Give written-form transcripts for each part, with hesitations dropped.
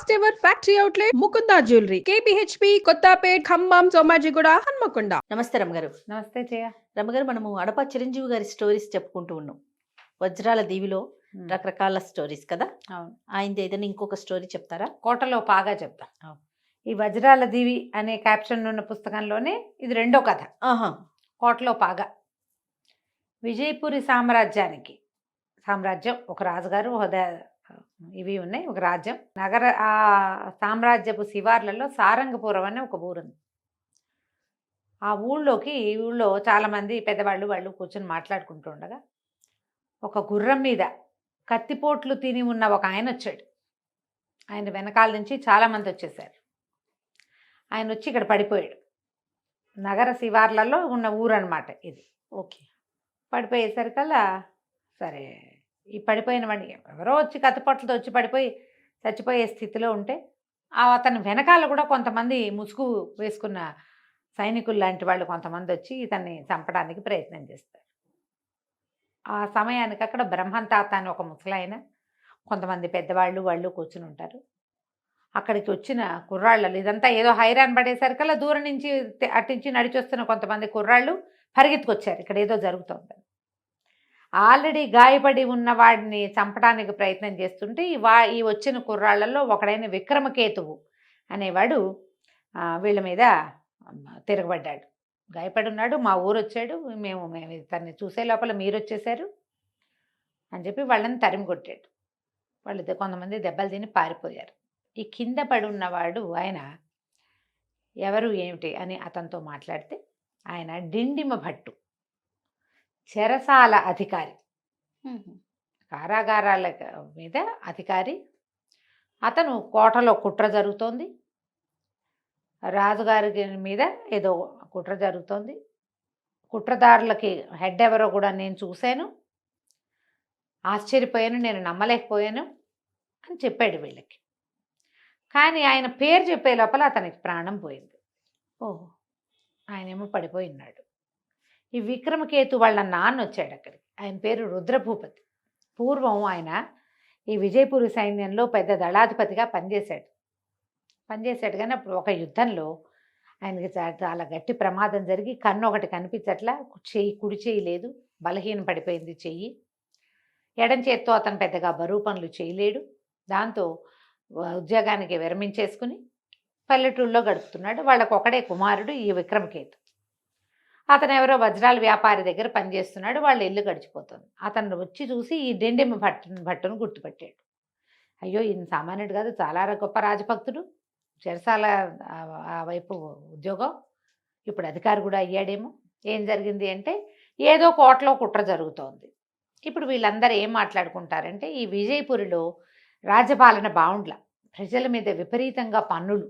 First ever factory outlet Mukunda jewellery KPHB Kothapet Khammam Somajiguda Hanamkonda. నమస్తే రమ్మగారు. నమస్తే జయ. రమ్మగారు, మనము అడప చిరంజీవి గారి స్టోరీస్ చెప్పుకుంటూ ఉన్నాం. వజ్రాల దీవిలో రకరకాల స్టోరీస్ కదా. అవును, ఆయనది ఏదైనా ఇంకొక స్టోరీ చెప్తారా? కోటలో పాగా చెప్తా. ఈ వజ్రాల దీవి అనే క్యాప్షన్ ఉన్న పుస్తకంలోనే ఇది రెండో కథ. ఆహా. కోటలో పాగా. విజయపురి సామ్రాజ్యం, ఒక రాజుగారు ఇవి ఉన్నాయి, ఒక రాజ్యం. ఆ సామ్రాజ్యపు శివార్లలో సారంగపురం అనే ఒక ఊరుంది. ఆ ఊళ్ళో చాలామంది పెద్దవాళ్ళు కూర్చొని మాట్లాడుకుంటూ ఉండగా ఒక గుర్రం మీద కత్తిపోట్లు తిని ఉన్న ఒక ఆయన వచ్చాడు. ఆయన వెనకాల నుంచి చాలామంది వచ్చేసారు. ఆయన వచ్చి ఇక్కడ పడిపోయాడు. నగర శివార్లలో ఉన్న ఊరు అనమాట ఇది. ఓకే. పడిపోయేసరికల్లా సరే, ఈ పడిపోయిన వాడిని ఎవరో వచ్చి కత్తిపోట్లతో వచ్చి పడిపోయి చచ్చిపోయే స్థితిలో ఉంటే అతని వెనకాల కూడా కొంతమంది ముసుగు వేసుకున్న సైనికులు లాంటి వాళ్ళు కొంతమంది వచ్చి ఇతన్ని చంపడానికి ప్రయత్నం చేస్తారు. ఆ సమయానికి అక్కడ బ్రహ్మంతాత అని ఒక ముసలాయన, కొంతమంది పెద్దవాళ్ళు కూర్చుని ఉంటారు. అక్కడికి వచ్చిన కుర్రాళ్ళు, ఇదంతా ఏదో హైరాన్ పడేసరికల్లా దూరం నుంచి అట్టించి నడిచొస్తున్న కొంతమంది కుర్రాళ్ళు పరిగెత్తుకొచ్చారు. ఇక్కడ ఏదో జరుగుతుంది. ఆల్రెడీ గాయపడి ఉన్న వాడిని చంపడానికి ప్రయత్నం చేస్తుంటే ఈ వచ్చిన కుర్రాళ్లలో ఒకడైన విక్రమకేతువు అనేవాడు వీళ్ళ మీద తిరగబడ్డాడు. గాయపడి ఉన్నాడు, మా ఊరు వచ్చాడు, మేము తన్ని చూసే లోపల మీరు వచ్చేసారు అని చెప్పి వాళ్ళని తరిమి కొట్టాడు. వాళ్ళు కొంతమంది దెబ్బలు తిని పారిపోయారు. ఈ కింద పడి ఉన్నవాడు ఆయన ఎవరు ఏమిటి అని అతనితో మాట్లాడితే ఆయన డిండిమ భట్టు, చెరసాల అధికారి, కారాగారాల మీద అధికారి. అతను కోటలో కుట్ర జరుగుతోంది, రాజుగారి మీద ఏదో కుట్ర జరుగుతోంది, కుట్రదారులకి హెడ్ ఎవరో కూడా నేను చూశాను, ఆశ్చర్యపోయాను, నేను నమ్మలేకపోయాను అని చెప్పాడు వీళ్ళకి. కానీ ఆయన పేరు చెప్పే లోపల అతనికి ప్రాణం పోయింది. ఓహో, ఆయనేమో పడిపోయి ఉన్నాడు. ఈ విక్రమకేతు వాళ్ళ నాన్న వచ్చాడు అక్కడికి. ఆయన పేరు రుద్రభూపతి. పూర్వం ఆయన ఈ విజయపురి సైన్యంలో పెద్ద దళాధిపతిగా పనిచేశాడు కానీ అప్పుడు ఒక యుద్ధంలో ఆయనకి చాలా గట్టి ప్రమాదం జరిగి కన్ను ఒకటి కనిపించట్లా, కుడి చేయి లేదు, బలహీన పడిపోయింది చెయ్యి. ఎడం చేత్తో అతను పెద్దగా బరువు పనులు చేయలేడు. దాంతో ఉద్యోగానికి విరమించేసుకుని పల్లెటూళ్ళలో గడుపుతున్నాడు. వాళ్ళకు ఒకడే కుమారుడు ఈ విక్రమకేతు. అతను ఎవరో వజ్రాల వ్యాపారి దగ్గర పనిచేస్తున్నాడు. వాళ్ళ ఇల్లు గడిచిపోతుంది. అతను వచ్చి చూసి ఈ డెండెమ్మ భట్టును గుర్తుపట్టాడు. అయ్యో, ఈయన సామాన్యుడు కాదు, చాలా గొప్ప రాజభక్తుడు, చెరసాల ఆ వైపు ఉద్యోగం, ఇప్పుడు అధికారి కూడా అయ్యాడేమో. ఏం జరిగింది అంటే ఏదో కోటలో కుట్ర జరుగుతోంది. ఇప్పుడు వీళ్ళందరూ ఏం మాట్లాడుకుంటారంటే ఈ విజయపురిలో రాజపాలన బావుండ్ల, ప్రజల మీద విపరీతంగా పన్నులు,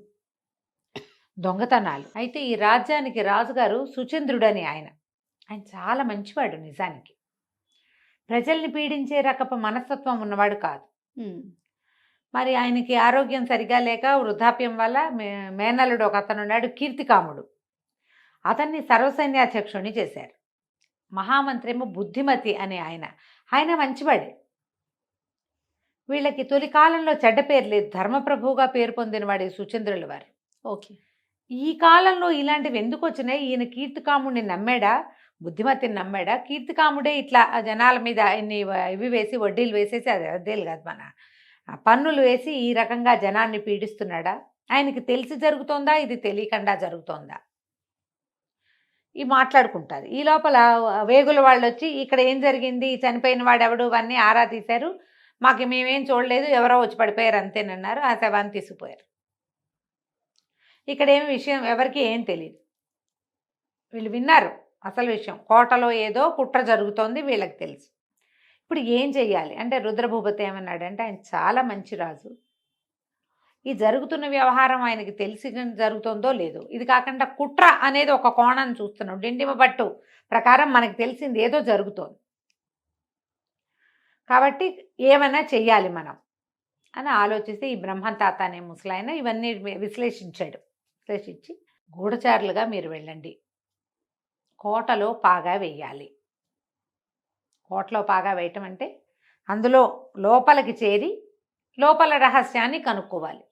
దొంగతనాలు. అయితే ఈ రాజ్యానికి రాజుగారు సుచంద్రుడని ఆయన చాలా మంచివాడు. నిజానికి ప్రజల్ని పీడించే రకపు మనస్తత్వం ఉన్నవాడు కాదు. మరి ఆయనకి ఆరోగ్యం సరిగా లేక వృద్ధాప్యం వల్ల మేనల్లుడు ఒక అతను ఉన్నాడు, కీర్తికాముడు. అతన్ని సర్వసైన్యాధ్యక్షుడిని చేశారు. మహామంత్రి ఏమో బుద్ధిమతి అనే ఆయన మంచివాడే. వీళ్ళకి తొలి కాలంలో చెడ్డ పేరు లేదు, ధర్మప్రభువుగా పేరు పొందినవాడు సుచంద్రుల వారు. ఓకే. ఈ కాలంలో ఇలాంటివి ఎందుకు వచ్చినాయి? ఈయన కీర్తికాముడిని నమ్మాడా, బుద్ధిమతిని నమ్మాడా? కీర్తికాముడే ఇట్లా జనాల మీద ఇన్ని ఇవి వేసి వడ్డీలు వేసేసి, అది వడ్డీలు కాదు, మన పన్నులు వేసి ఈ రకంగా జనాన్ని పీడిస్తున్నాడా? ఆయనకి తెలిసి జరుగుతోందా, ఇది తెలియకుండా జరుగుతోందా? ఈ మాట్లాడుకుంటారు. ఈ లోపల వేగుల వాళ్ళు వచ్చి ఇక్కడ ఏం జరిగింది, చనిపోయిన వాడు ఎవడు, ఇవన్నీ ఆరా తీశారు. మాకు మేమేం చూడలేదు, ఎవరో వచ్చి పడిపోయారు అంతేనన్నారు. ఆ శవాన్ని తీసుకుపోయారు. ఇక్కడ ఏమి విషయం ఎవరికి ఏం తెలియదు. వీళ్ళు విన్నారు అసలు విషయం, కోటలో ఏదో కుట్ర జరుగుతోంది, వీళ్ళకి తెలుసు. ఇప్పుడు ఏం చెయ్యాలి అంటే రుద్రభూపతి ఏమన్నాడంటే, ఆయన చాలా మంచి రాజు, ఈ జరుగుతున్న వ్యవహారం ఆయనకి తెలిసి జరుగుతుందో లేదో, ఇది కాకుండా కుట్ర అనేది ఒక కోణం చూస్తున్నాం. డిండిమ భట్టు ప్రకారం మనకి తెలిసింది ఏదో జరుగుతోంది, కాబట్టి ఏమైనా చెయ్యాలి మనం అని ఆలోచిస్తే ఈ బ్రహ్మంతాత అనే ముసలాయన ఇవన్నీ విశ్లేషించి గూఢచారులుగా మీరు వెళ్ళండి, కోటలో పాగా వేయాలి. కోటలో పాగా వేయటం అంటే అందులో లోపలికి చేరి లోపల రహస్యాన్ని కనుక్కోవాలి.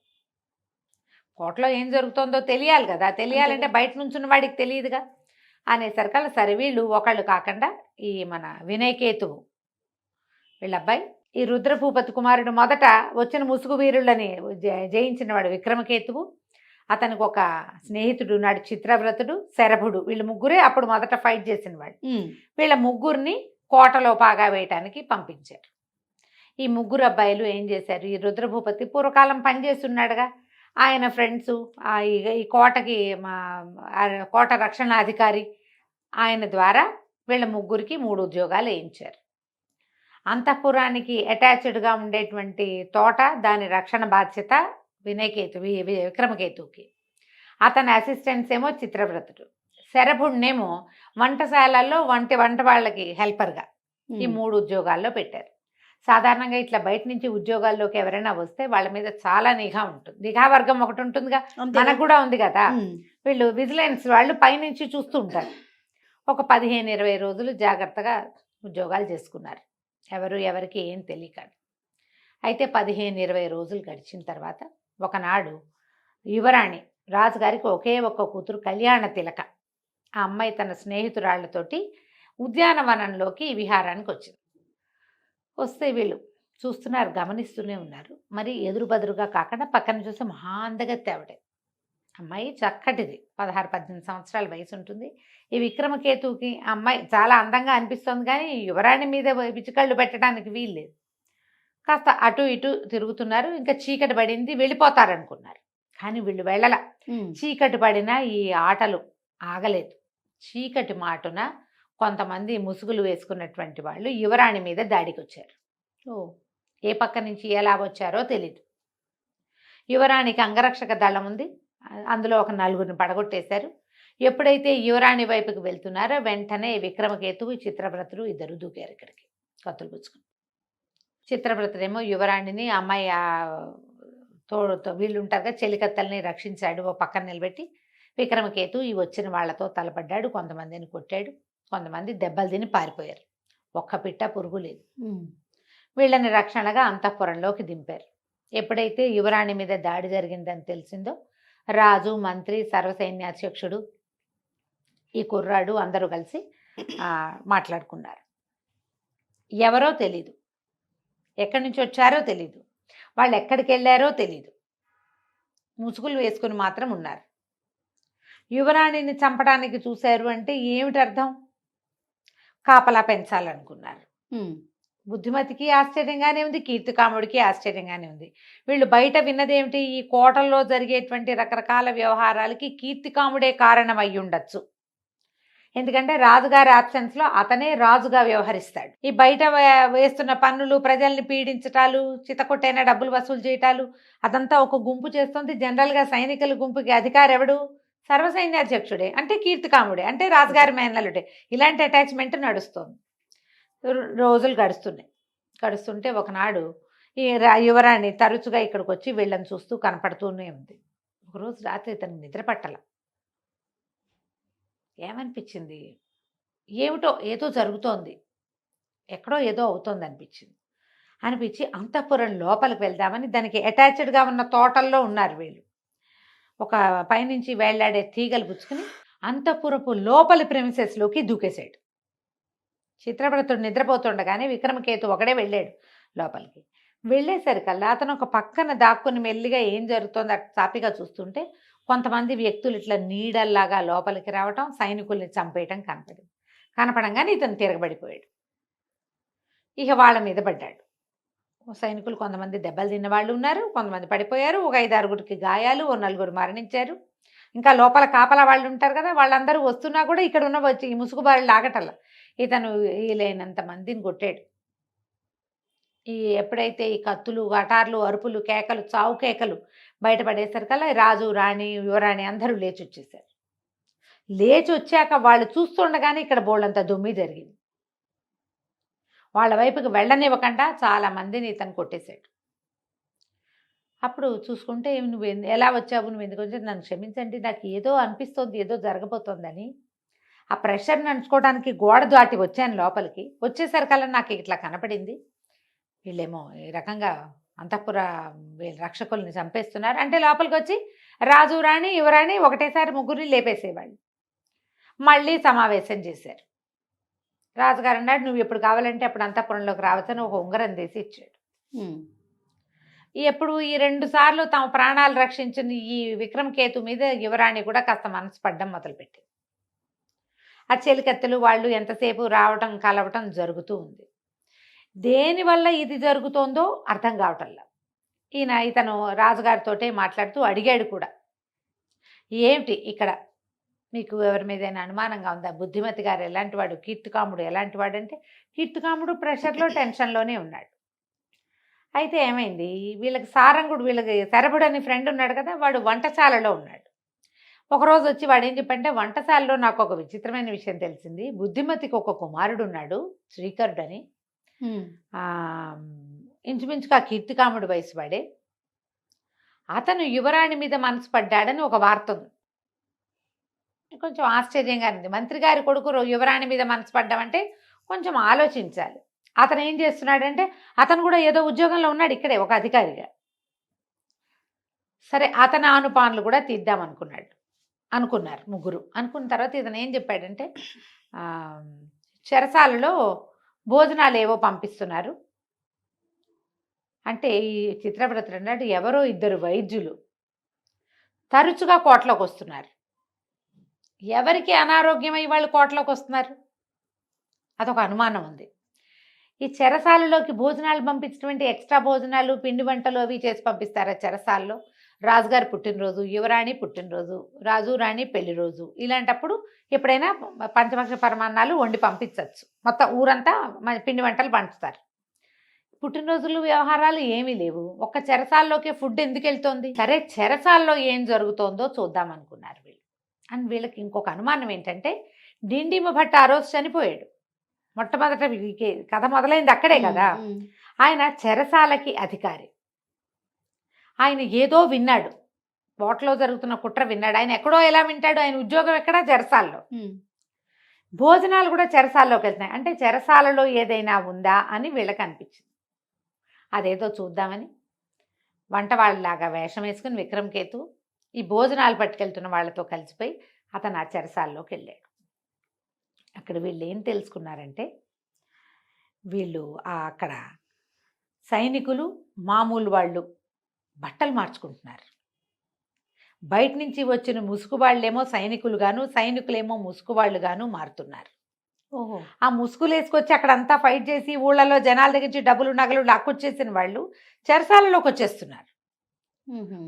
కోటలో ఏం జరుగుతుందో తెలియాలి కదా, తెలియాలంటే బయట నుంచున్న వాడికి తెలియదుగా అనేసరికల్లా సరే వీళ్ళు ఒకళ్ళు కాకుండా ఈ మన వినయకేతువు వీళ్ళ అబ్బాయి ఈ రుద్రభూపతి కుమారుడు మొదట వచ్చిన ముసుగు వీరులని జయించిన వాడు విక్రమకేతువు, అతనికి ఒక స్నేహితుడు నాడు చిత్రవ్రతుడు, శరభుడు, వీళ్ళు ముగ్గురే అప్పుడు మొదట ఫైట్ చేసిన వాళ్ళు. వీళ్ళ ముగ్గురిని కోటలో పాగా వేయటానికి పంపించారు. ఈ ముగ్గురు అబ్బాయిలు ఏం చేశారు, ఈ రుద్రభూపతి పూర్వకాలం పనిచేస్తున్నాడుగా, ఆయన ఫ్రెండ్స్ ఈ కోటకి కోట రక్షణాధికారి ఆయన ద్వారా వీళ్ళ ముగ్గురికి 3 ఉద్యోగాలు వేయించారు. అంతఃపురానికి అటాచ్డ్గా ఉండేటువంటి తోట దాని రక్షణ బాధ్యత విక్రమకేతువుకి, అతని అసిస్టెంట్స్ ఏమో చిత్రవ్రతుడు, శరభుడినేమో వంటశాలల్లో వంట వాళ్ళకి హెల్పర్గా ఈ 3 ఉద్యోగాల్లో పెట్టారు. సాధారణంగా ఇట్లా బయట నుంచి ఉద్యోగాల్లోకి ఎవరైనా వస్తే వాళ్ళ మీద చాలా నిఘా ఉంటుంది, నిఘా వర్గం ఒకటి ఉంటుందిగా, మనకు కూడా ఉంది కదా. వీళ్ళు విజిలెన్స్ వాళ్ళు పైనుంచి చూస్తూ ఉంటారు. ఒక 15-20 రోజులు జాగ్రత్తగా ఉద్యోగాలు చేసుకున్నారు, ఎవరికి ఏం తెలియక. అయితే 15-20 రోజులు గడిచిన తర్వాత ఒకనాడు యువరాణి రాజుగారికి ఒకే ఒక్క కూతురు కళ్యాణ తిలక, ఆ అమ్మాయి తన స్నేహితురాళ్లతోటి ఉద్యానవనంలోకి విహారానికి వచ్చింది. వస్తే వీళ్ళు చూస్తున్నారు, గమనిస్తూనే ఉన్నారు. మరి ఎదురుబదురుగా కాకుండా పక్కన చూస్తే మహా అందగత్తె ఆవిడే. అమ్మాయి చక్కటిది, 16-18 సంవత్సరాల వయసు ఉంటుంది. ఈ విక్రమకేతువుకి అమ్మాయి చాలా అందంగా అనిపిస్తుంది, కానీ యువరాణి మీద పిచ్చికళ్ళు పెట్టడానికి వీల్లేదు. కాస్త అటు ఇటు తిరుగుతున్నారు. ఇంకా చీకటి పడింది, వెళ్ళిపోతారనుకున్నారు. కానీ వీళ్ళు వెళ్ళల. చీకటి పడినా ఈ ఆటలు ఆగలేదు. చీకటి మాటున కొంతమంది ముసుగులు వేసుకున్నటువంటి వాళ్ళు యువరాణి మీద దాడికి వచ్చారు. ఏ పక్క నుంచి ఎలా వచ్చారో తెలీదు. యువరాణికి అంగరక్షక దళం ఉంది, అందులో ఒక 4గురిని పడగొట్టేశారు. ఎప్పుడైతే యువరాణి వైపుకి వెళ్తున్నారో వెంటనే విక్రమకేతువు, చిత్రవ్రతుడు ఇద్దరు దూకారు ఇక్కడికి కత్తులు పుచ్చుకుని. చిత్రవ్రతుడేమో యువరాణిని అమ్మాయి తోడుతో వీళ్ళు ఉంటారుగా చెలికత్తల్ని రక్షించాడు, ఓ పక్కన నిలబెట్టి. విక్రమకేతు ఈ వచ్చిన వాళ్లతో తలపడ్డాడు, కొంతమందిని కొట్టాడు, కొంతమంది దెబ్బలు తిని పారిపోయారు. ఒక్క పిట్ట పురుగు లేదు. వీళ్ళని రక్షణగా అంతఃపురంలోకి దింపారు. ఎప్పుడైతే యువరాణి మీద దాడి జరిగిందని తెలిసిందో రాజు, మంత్రి, సర్వసైన్యాధ్యక్షుడు, ఈ కుర్రాడు అందరూ కలిసి మాట్లాడుకున్నారు. ఎవరో తెలీదు, ఎక్కడి నుంచి వచ్చారో తెలీదు, వాళ్ళు ఎక్కడికి వెళ్ళారో తెలీదు, ముసుగులు వేసుకుని మాత్రం ఉన్నారు. యువరాణిని చంపడానికి చూశారు అంటే ఏమిటి అర్థం? కాపలా పెంచాలనుకున్నారు. బుద్ధిమతికి ఆశ్చర్యంగానే ఉంది, కీర్తికాముడికి ఆశ్చర్యంగానే ఉంది. వీళ్ళు బయట విన్నదేమిటి, ఈ కోటల్లో జరిగేటువంటి రకరకాల వ్యవహారాలకి కీర్తికాముడే కారణం అయి ఉండొచ్చు. ఎందుకంటే రాజుగారి ఆబ్సెన్స్లో అతనే రాజుగా వ్యవహరిస్తాడు. ఈ బయట వేస్తున్న పన్నులు, ప్రజల్ని పీడించటాలు, చితకొట్టైన డబ్బులు వసూలు చేయటాలు అదంతా ఒక గుంపు చేస్తుంది. జనరల్గా సైనికుల గుంపుకి అధికారి ఎవడు? సర్వసైన్యాధ్యక్షుడే, అంటే కీర్తికాముడే, అంటే రాజుగారి మేనల్లుడే. ఇలాంటి అటాచ్మెంట్ నడుస్తుంది. రోజులు గడుస్తుంటే ఒకనాడు ఈ యువరాణి తరచుగా ఇక్కడికి వచ్చి వీళ్ళని చూస్తూ కనపడుతూనే ఉంది. ఒకరోజు రాత్రి తనకు నిద్ర పట్టల. ఏమనిపించింది, ఏమిటో ఏదో జరుగుతోంది, ఎక్కడో ఏదో అవుతోంది అనిపించి అంతఃపురం లోపలికి వెళ్దామని దానికి అటాచ్డ్గా ఉన్న తోటల్లో ఉన్నారు వీళ్ళు. ఒక పైనుంచి వేళ్లాడే తీగలు పుచ్చుకుని అంతఃపురపు లోపలి ప్రెమిసెస్లోకి దూకేశాడు. చిత్రవ్రతుడు నిద్రపోతుండగానే విక్రమకేతు ఒకడే వెళ్ళాడు లోపలికి. వెళ్ళేసరికల్లా అతను ఒక పక్కన దాక్కుని మెల్లిగా ఏం జరుగుతుందో చాపిగా చూస్తుంటే కొంతమంది వ్యక్తులు ఇట్లా నీడల్లాగా లోపలికి రావటం, సైనికుల్ని చంపేయటం కనపడంగానే ఇతను తిరగబడిపోయాడు. ఇక వాళ్ళ మీద పడ్డాడు. సైనికులు కొంతమంది దెబ్బలు తిన్న వాళ్ళు ఉన్నారు, కొంతమంది పడిపోయారు, ఒక 5-6గురికి గాయాలు, ఓ 4 మరణించారు. ఇంకా లోపల కాపలా వాళ్ళు ఉంటారు కదా, వాళ్ళందరూ వస్తున్నా కూడా ఇక్కడ ఉన్న వచ్చి ఈ ముసుగుబారులు ఆగటల్లా. ఇతను వీలైనంత మందిని కొట్టాడు. ఎప్పుడైతే ఈ కత్తులు, అటార్లు, అరుపులు, కేకలు, చావు కేకలు బయటపడేసరికల్లా రాజు, రాణి, యువరాణి అందరూ లేచి వచ్చేసారు. లేచి వచ్చాక వాళ్ళు చూస్తుండగానే ఇక్కడ బోళ్ళంత దుమ్మి జరిగింది. వాళ్ళ వైపుకి వెళ్ళనివ్వకుండా చాలా మందిని ఇతను కొట్టేశాడు. అప్పుడు చూసుకుంటే నువ్వు ఎలా వచ్చావు, నువ్వు ఎందుకు వచ్చావు, నన్ను క్షమించండి, నాకు ఏదో అనిపిస్తోంది, ఏదో జరగబోతోందని. ఆ ప్రెషర్ నడుచుకోవడానికి గోడ దాటి వచ్చాను లోపలికి. వచ్చేసరికల్లా నాకు ఇట్లా కనపడింది. వీళ్ళేమో ఈ రకంగా అంతఃపుర వీళ్ళ రక్షకుల్ని చంపేస్తున్నారు అంటే లోపలికి వచ్చి రాజు రాణి యువరాణి ఒకటేసారి ముగ్గురిని లేపేసేవాళ్ళు. మళ్ళీ సమావేశం చేశారు. రాజుగారు అన్నాడు, నువ్వు ఎప్పుడు కావాలంటే అప్పుడు అంతఃపురంలోకి రావచ్చని ఒక ఉంగరం తీసి ఇచ్చాడు. ఎప్పుడు ఈ 2 సార్లు తమ ప్రాణాలు రక్షించిన ఈ విక్రమకేతు మీద యువరాణి కూడా కాస్త మనసు పడ్డం మొదలుపెట్టింది. ఆ చెలికత్తెలు వాళ్ళు ఎంతసేపు రావటం కలవటం జరుగుతూ ఉంది. దేనివల్ల ఇది జరుగుతోందో అర్థం కావటంలా. ఇతను రాజుగారితోటే మాట్లాడుతూ అడిగాడు కూడా, ఏమిటి ఇక్కడ మీకు ఎవరి మీదైనా అనుమానంగా ఉందా? బుద్ధిమతి గారు ఎలాంటి వాడు, కీర్తికాముడు ఎలాంటి వాడు అంటే, కీర్తికాముడు ప్రెషర్లో టెన్షన్లోనే ఉన్నాడు. అయితే ఏమైంది, వీళ్ళకి సారంగుడు, వీళ్ళకి శరభుడు అని ఫ్రెండ్ ఉన్నాడు కదా, వాడు వంటశాలలో ఉన్నాడు. ఒకరోజు వచ్చి వాడు ఏం చెప్పంటే, వంటశాలలో నాకు ఒక విచిత్రమైన విషయం తెలిసింది. బుద్ధిమతికి ఒక కుమారుడు ఉన్నాడు, శ్రీకరుడు అని. ఇంచుమించుగా కీర్తికాముడు వయసు వాడే. అతను యువరాణి మీద మనసు పడ్డాడని ఒక వార్త ఉంది. కొంచెం ఆశ్చర్యంగా ఉంది. మంత్రి గారి కొడుకు యువరాణి మీద మనసు పడ్డామంటే కొంచెం ఆలోచించాలి. అతను ఏం చేస్తున్నాడంటే, అతను కూడా ఏదో ఉద్యోగంలో ఉన్నాడు ఇక్కడే ఒక అధికారిగా. సరే, అతని ఆనుపానులు కూడా అనుకున్నారు ముగ్గురు. అనుకున్న తర్వాత ఇతను ఏం చెప్పాడంటే, చెరసాలలో భోజనాలు ఏవో పంపిస్తున్నారు అంటే, ఈ చిత్రవ్రతుడు అన్నాడు, ఎవరో 2 వైద్యులు తరచుగా కోటలోకి వస్తున్నారు. ఎవరికి అనారోగ్యమై వాళ్ళు కోటలోకి వస్తున్నారు? అదొక అనుమానం ఉంది. ఈ చెరసాలలోకి భోజనాలు పంపించినటువంటి ఎక్స్ట్రా భోజనాలు, పిండి వంటలు అవి చేసి పంపిస్తారా చెరసాలలో? రాజుగారి పుట్టినరోజు, యువరాణి పుట్టినరోజు, రాజు రాణి పెళ్లి రోజు, ఇలాంటప్పుడు ఎప్పుడైనా పంచభక్ష పరమాన్నాలు వండి పంపించవచ్చు. మొత్తం ఊరంతా పిండి వంటలు పంచుతారు. పుట్టినరోజులు వ్యవహారాలు ఏమీ లేవు. ఒక్క చెరసాల్లోకే ఫుడ్ ఎందుకు వెళ్తోంది? సరే, చెరసాల్లో ఏం జరుగుతోందో చూద్దామనుకున్నారు వీళ్ళు. అండ్ వీళ్ళకి ఇంకొక అనుమానం ఏంటంటే, డిండిమ భట్ ఆ రోజు చనిపోయాడు. మొట్టమొదట కథ మొదలైంది అక్కడే కదా. ఆయన చెరసాలకి అధికారి. ఆయన ఏదో విన్నాడు, కోటలో జరుగుతున్న కుట్ర విన్నాడు. ఆయన ఎక్కడో ఎలా వింటాడు? ఆయన ఉద్యోగం ఎక్కడ? చెరసాల్లో. భోజనాలు కూడా చెరసాల్లోకి వెళ్తున్నాయి అంటే చెరసాలలో ఏదైనా ఉందా అని వీళ్ళకి అనిపించింది. అదేదో చూద్దామని వంట వాళ్ళలాగా వేషం వేసుకుని విక్రమకేతు ఈ భోజనాలు పట్టుకెళ్తున్న వాళ్ళతో కలిసిపోయి అతను ఆ చెరసాల్లోకి వెళ్ళాడు. అక్కడ వీళ్ళు ఏం తెలుసుకున్నారంటే, వీళ్ళు అక్కడ సైనికులు మామూలు వాళ్ళు బట్టలు మార్చుకుంటున్నారు. బయట నుంచి వచ్చిన ముసుగు వాళ్ళేమో సైనికులుగాను, సైనికులేమో ముసుగు వాళ్ళుగాను మారుతున్నారు. ఓహో. ఆ ముసుగులు వేసుకొచ్చి అక్కడంతా ఫైట్ చేసి ఊళ్ళలో జనాల దగ్గర నుంచి డబ్బులు నగలు లాక్కొచ్చేసిన వాళ్ళు చెరసాలలోకి వచ్చేస్తున్నారు.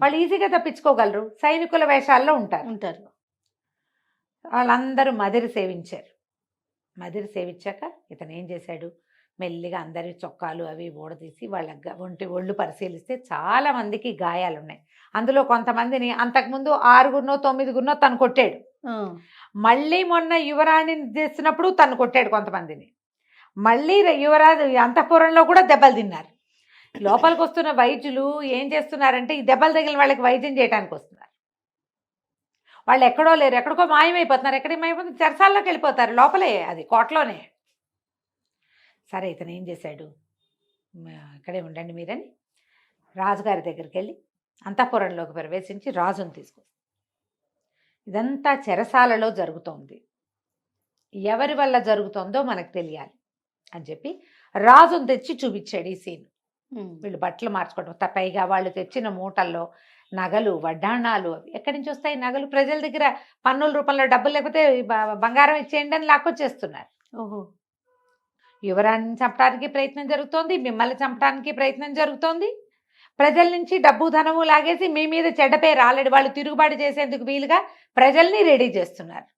వాళ్ళు ఈజీగా తప్పించుకోగలరు, సైనికుల వేషాల్లో ఉంటారు. వాళ్ళందరూ మదిరి సేవించారు. మదిరి సేవించాక ఇతను ఏం చేశాడు, మెల్లిగా అందరి చొక్కాలు అవి ఊడదీసి వాళ్ళ ఒళ్ళు పరిశీలిస్తే చాలా మందికి గాయాలు ఉన్నాయి. అందులో కొంతమందిని అంతకుముందు 6గురినో 9గురినో తను కొట్టాడు. మళ్ళీ మొన్న యువరాణిని చేసినప్పుడు తను కొట్టాడు కొంతమందిని. మళ్ళీ యువరాజు అంతఃపురంలో కూడా దెబ్బలు తిన్నారు. లోపలికి వస్తున్న వైద్యులు ఏం చేస్తున్నారంటే, ఈ దెబ్బలు తగిలిన వాళ్ళకి వైద్యం చేయడానికి వస్తున్నారు. వాళ్ళు ఎక్కడో లేరు, ఎక్కడికో మాయమైపోతున్నారు. ఎక్కడికి మాయమైపోతున్నారు? చెరసాల్లోకి వెళ్ళిపోతారు. లోపలే, అది కోటలోనే. సరే, ఇతను ఏం చేశాడు, ఇక్కడే ఉండండి మీరని రాజుగారి దగ్గరికి వెళ్ళి అంతఃపురంలోకి ప్రవేశించి రాజును తీసుకొస్తాడు. ఇదంతా చెరసాలలో జరుగుతోంది, ఎవరి వల్ల జరుగుతోందో మనకు తెలియాలి అని చెప్పి రాజును తెచ్చి చూపించాడు ఈ సీన్. వీళ్ళు బట్టలు మార్చుకోవడం, పైగా వాళ్ళు తెచ్చిన మూటల్లో నగలు వడ్డాణాలు ఎక్కడి నుంచి వస్తాయి? నగలు ప్రజల దగ్గర పన్నుల రూపంలో డబ్బులు లేకపోతే బంగారం ఇచ్చేయండి అని లాక్కొచ్చేస్తున్నారు. ఓహో. యువరాణిని చంపడానికి ప్రయత్నం జరుగుతోంది, మిమ్మల్ని చంపడానికి ప్రయత్నం జరుగుతోంది. ప్రజల నుంచి డబ్బు ధనము లాగేసి మీ మీద చెడ్డ పేరు ఆల్రెడీ వాళ్ళు తిరుగుబాటు చేసేందుకు వీలుగా ప్రజల్ని రెడీ చేస్తున్నారు.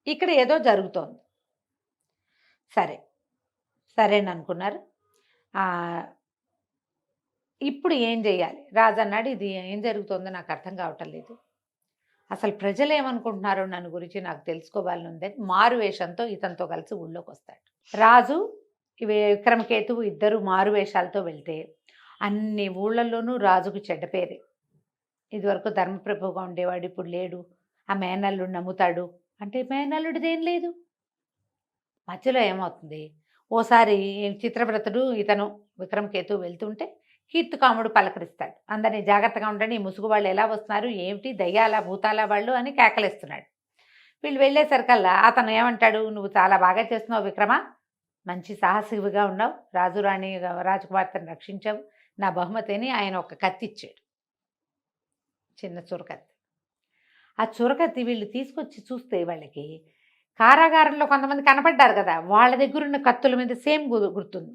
ఇక్కడ ఏదో జరుగుతోంది. సరేననుకున్నారు. ఇప్పుడు ఏం చేయాలి? రాజు అన్నాడు, ఇది ఏం జరుగుతుందో నాకు అర్థం కావటం లేదు, అసలు ప్రజలు ఏమనుకుంటున్నారో నన్ను గురించి నాకు తెలుసుకోవాలని ఉందని మారు వేషంతో ఇతనితో కలిసి ఊళ్ళోకి వస్తాడు. రాజు విక్రమకేతువు ఇద్దరు మారు వేషాలతో వెళ్తే అన్ని ఊళ్ళల్లోనూ రాజుకు చెడ్డ పేరే. ఇదివరకు ధర్మప్రభువుగా ఉండేవాడు, ఇప్పుడు లేడు. ఆ మేనల్లుడు నమ్ముతాడు అంటే మేనల్లుడిదేం లేదు. మధ్యలో ఏమవుతుంది, ఓసారి చిత్రవ్రతుడు ఇతను విక్రమకేతు వెళ్తుంటే కీర్తికాముడు పలకరిస్తాడు. అందరినీ జాగ్రత్తగా ఉండండి, ఈ ముసుగు వాళ్ళు ఎలా వస్తున్నారు, ఏమిటి దయ్యాలా భూతాలా వాళ్ళు అని కేకలేస్తున్నాడు. వీళ్ళు వెళ్ళేసరికల్లా అతను ఏమంటాడు, నువ్వు చాలా బాగా చేస్తున్నావు విక్రమ, మంచి సాహసివిగా ఉన్నావు, రాజురాణి రాజకుమార్తెను రక్షించావు, నా బహుమతిని ఆయన ఒక కత్తి ఇచ్చాడు, చిన్న చురకత్తి. ఆ చురకత్తి వీళ్ళు తీసుకొచ్చి చూస్తే వాళ్ళకి కారాగారంలో కొంతమంది కనపడ్డారు కదా, వాళ్ళ దగ్గర ఉన్న కత్తుల మీద సేమ్ గుర్తుంది.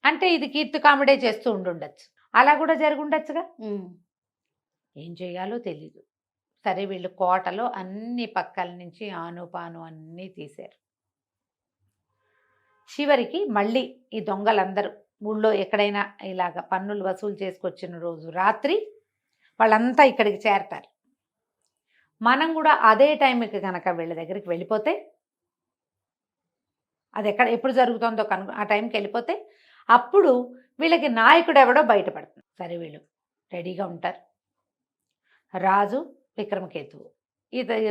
అంటే ఇది కీర్తికాముడే చేస్తూ ఉండుండొచ్చు, అలా కూడా జరుగుండొచ్చుగా. ఏం చేయాలో తెలీదు. సరే వీళ్ళు కోటలో అన్ని పక్కల నుంచి ఆనుపాను అన్నీ తీశారు. చివరికి మళ్ళీ ఈ దొంగలందరూ ఊళ్ళో ఎక్కడైనా ఇలాగ పన్నులు వసూలు చేసుకొచ్చిన రోజు రాత్రి వాళ్ళంతా ఇక్కడికి చేరతారు. మనం కూడా అదే టైంకి కనుక వీళ్ళ దగ్గరికి వెళ్ళిపోతే, అది ఎప్పుడు జరుగుతుందో ఆ టైంకి వెళ్ళిపోతే అప్పుడు వీళ్ళకి నాయకుడు ఎవడో బయటపడుతుంది. సరే వీళ్ళు రెడీగా ఉంటారు. రాజు, విక్రమకేతువు,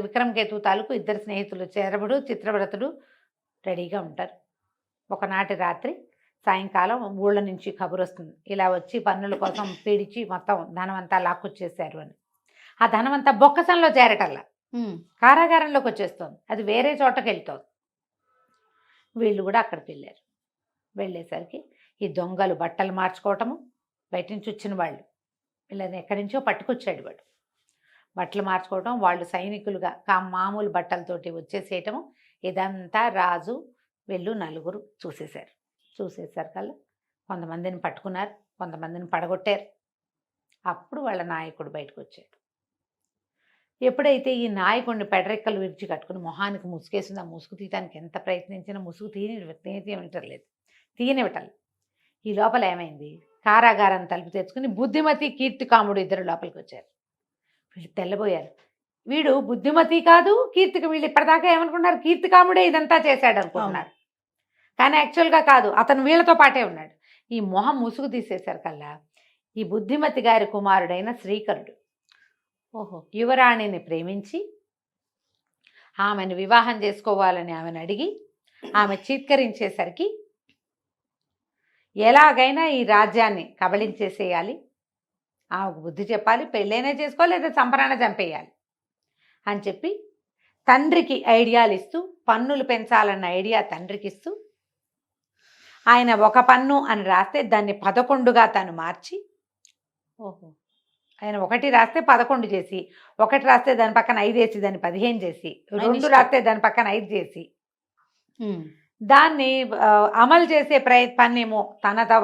విక్రమకేతువు తాలూకు ఇద్దరు స్నేహితులు చేరబుడు, చిత్రవ్రతుడు రెడీగా ఉంటారు. ఒకనాటి రాత్రి సాయంకాలం ఊళ్ళ నుంచి కబురు వస్తుంది, ఇలా వచ్చి పన్నుల కోసం పీడిచి మొత్తం ధనమంతా లాక్కొచ్చేసారు అని. ఆ ధనమంతా బొక్కసంలో చేరటల్లా కారాగారంలోకి వచ్చేస్తుంది, అది వేరే చోటకి వెళ్తుంది. వీళ్ళు కూడా అక్కడికి వెళ్ళారు. వెళ్ళేసరికి ఈ దొంగలు బట్టలు మార్చుకోవటము, బయట నుంచి వచ్చిన వాళ్ళు వీళ్ళని ఎక్కడి నుంచో పట్టుకొచ్చాడు వాడు, బట్టలు మార్చుకోవటం, వాళ్ళు సైనికులుగా మామూలు బట్టలతోటి వచ్చేసేయటము, ఇదంతా రాజు వీళ్ళు నలుగురు చూసేశారు. చూసేసరికల్లా కొంతమందిని పట్టుకున్నారు, కొంతమందిని పడగొట్టారు. అప్పుడు వాళ్ళ నాయకుడు బయటకు వచ్చాడు. ఎప్పుడైతే ఈ నాయకుడిని పెడరెక్కలు విరిచి కట్టుకుని మొహానికి ముసుగేసింది, ఆ ముసుగు తీయటానికి ఎంత ప్రయత్నించినా ముసుగు తీయనివ్వటం. ఈ లోపల ఏమైంది, కారాగారం తలుపు తెచ్చుకుని బుద్ధిమతి, కీర్తికాముడు ఇద్దరు లోపలికి వచ్చారు. వీళ్ళు తెల్లబోయారు. వీడు బుద్ధిమతి కాదు, వీళ్ళు ఇప్పటిదాకా ఏమనుకున్నారు, కీర్తికాముడే ఇదంతా చేశాడు అనుకుంటున్నారు. కానీ యాక్చువల్గా కాదు, అతను వీళ్ళతో పాటే ఉన్నాడు. ఈ మొహం ముసుగు తీసేశారు కల్లా ఈ బుద్ధిమతి గారి కుమారుడైన శ్రీకరుడు యువరాణిని ప్రేమించి ఆమెను వివాహం చేసుకోవాలని ఆమెను అడిగి ఆమె చీత్కరించేసరికి ఎలాగైనా ఈ రాజ్యాన్ని కబళించేసేయాలి, ఆమెకు బుద్ధి చెప్పాలి, పెళ్ళైనా చేసుకోవాలి లేదా సంపరాన చంపేయాలి అని చెప్పి తండ్రికి ఐడియాలు ఇస్తూ, పన్నులు పెంచాలన్న ఐడియా తండ్రికి ఇస్తూ, ఆయన 1 పన్ను అని రాస్తే దాన్ని 11గా తను మార్చి, ఆయన 1 రాస్తే 11 చేసి, 1 రాస్తే దాని పక్కన 5 వేసి దాన్ని 15 చేసి, 2 రాస్తే దాని పక్కన 5 చేసి, దాన్ని అమలు చేసే పన్నేమో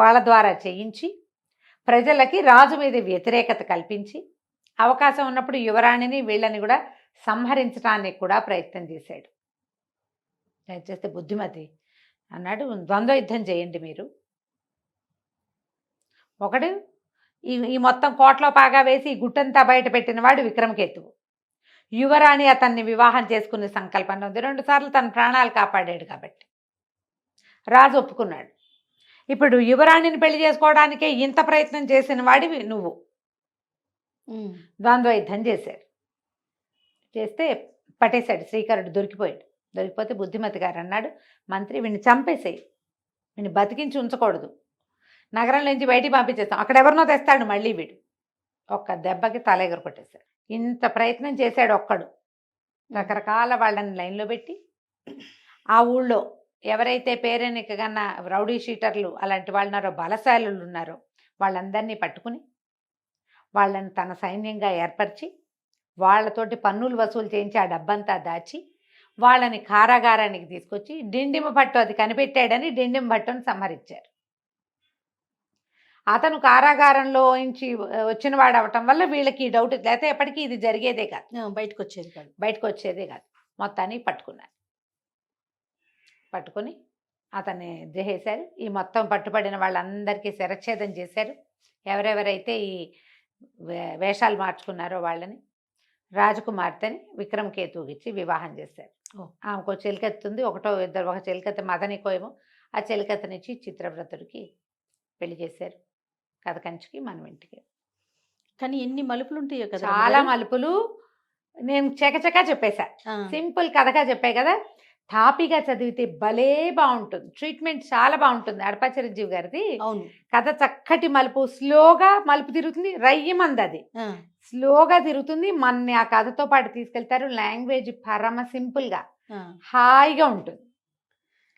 వాళ్ళ ద్వారా చేయించి ప్రజలకి రాజు మీద వ్యతిరేకత కల్పించి అవకాశం ఉన్నప్పుడు యువరాణిని వీళ్ళని కూడా సంహరించడానికి కూడా ప్రయత్నం చేశాడు. చేస్తే బుద్ధిమతి అన్నాడు, ద్వంద్వ యుద్ధం చేయండి మీరు. ఒకడు ఈ మొత్తం కోటలో పాగా వేసి ఈ గుట్టంతా బయట పెట్టిన వాడు విక్రమకేతువు. యువరాణి అతన్ని వివాహం చేసుకునే సంకల్పంలో ఉంది, 2 సార్లు తన ప్రాణాలు కాపాడాడు కాబట్టి రాజు ఒప్పుకున్నాడు. ఇప్పుడు యువరాణిని పెళ్లి చేసుకోవడానికే ఇంత ప్రయత్నం చేసిన వాడివి నువ్వు. ద్వంద్వ యుద్ధం చేశాడు. చేస్తే పట్టేశాడు, శ్రీకరుడు దొరికిపోయాడు. దొరికిపోతే బుద్ధిమతి గారు అన్నాడు, మంత్రి వీడిని చంపేసేయి, వీడిని బతికించి ఉంచకూడదు, నగరం నుంచి బయటికి పంపించేస్తాం, అక్కడ ఎవరినో తెస్తాడు మళ్ళీ వీడు. ఒక్క దెబ్బకి తల ఎగర కొట్టేశాడు. ఇంత ప్రయత్నం చేశాడు ఒక్కడు. రకరకాల వాళ్ళని లైన్లో పెట్టి ఆ ఊళ్ళో ఎవరైతే పేరెనిక కన్నా రౌడీ షీటర్లు అలాంటి వాళ్ళు ఉన్నారో, బలశాలులు ఉన్నారో వాళ్ళందరినీ పట్టుకుని వాళ్ళని తన సైన్యంగా ఏర్పరిచి వాళ్ళతోటి పన్నులు వసూలు చేయించి ఆ డబ్బంతా దాచి వాళ్ళని కారాగారానికి తీసుకొచ్చి డిండిమ భట్టు అది కనిపెట్టాడని డిండిమ భట్టును సంహరించారు. అతను కారాగారంలో నుంచి వచ్చిన వాడు అవటం వల్ల వీళ్ళకి డౌట్, లేకపోతే ఎప్పటికీ ఇది జరిగేదే కాదు, బయటకు వచ్చేదే కాదు. మొత్తాన్ని పట్టుకున్నారు. పట్టుకొని అతన్ని చేసేశారు. ఈ మొత్తం పట్టుబడిన వాళ్ళందరికీ శిరచ్ఛేదం చేశారు. ఎవరెవరైతే ఈ వేషాలు మార్చుకున్నారో వాళ్ళని. రాజకుమార్తెని విక్రమకేతువుకి ఇచ్చి వివాహం చేశారు. ఆమెకు చెలికెత్తుంది, ఒక చెలికత్త మదనికో ఏమో, ఆ చెలికత్తనిచ్చి చిత్రవ్రతుడికి పెళ్లి చేశారు. కథ కంచికి మనం ఇంటికి. కానీ ఎన్ని మలుపులు ఉంటాయో కదా, చాలా మలుపులు. నేను చకచకా చెప్పేశా, సింపుల్ కథగా చెప్పే కదా. తాపిగా చదివితే భలే బాగుంటుంది. ట్రీట్మెంట్ చాలా బాగుంటుంది. అడపా చిరంజీవి గారిది అవును. కథ చక్కటి మలుపు, స్లోగా మలుపు తిరుగుతుంది. రయ్యమంది అది ఆ, స్లోగా తిరుగుతుంది. మన్ని ఆ కథతో పాటు తీసుకెళ్తారు. లాంగ్వేజ్ పరమ సింపుల్గా ఆ. హాయిగా ఉంటుంది.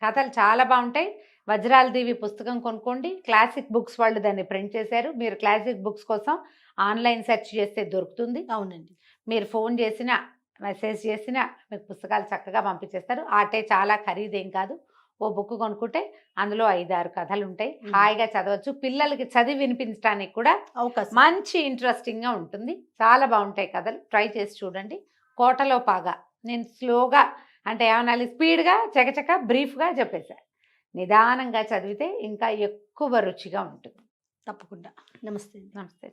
కథలు చాలా బాగుంటాయి. వజ్రాల దేవి పుస్తకం కొనుక్కోండి. క్లాసిక్ బుక్స్ వాళ్ళు దాన్ని ప్రింట్ చేశారు. మీరు క్లాసిక్ బుక్స్ కోసం ఆన్లైన్ సెర్చ్ చేస్తే దొరుకుతుంది. అవునండి. మీరు ఫోన్ చేసినా మెసేజ్ చేసినా మీకు పుస్తకాలు చక్కగా పంపించేస్తారు. ఆటే చాలా ఖరీదేం కాదు. ఓ బుక్ కొనుక్కుంటే అందులో 5-6 కథలు ఉంటాయి. హాయిగా చదవచ్చు. పిల్లలకి చదివి వినిపించడానికి కూడా అవకాశం. మంచి ఇంట్రెస్టింగ్గా ఉంటుంది. చాలా బాగుంటాయి కథలు. ట్రై చేసి చూడండి. కోటలో పాగా నేను స్లోగా అంటే ఏమనాలి, స్పీడ్గా చకచక బ్రీఫ్గా చెప్పేశాను. నిదానంగా చదివితే ఇంకా ఎక్కువ రుచిగా ఉంటుంది. తప్పకుండా. నమస్తే. నమస్తే.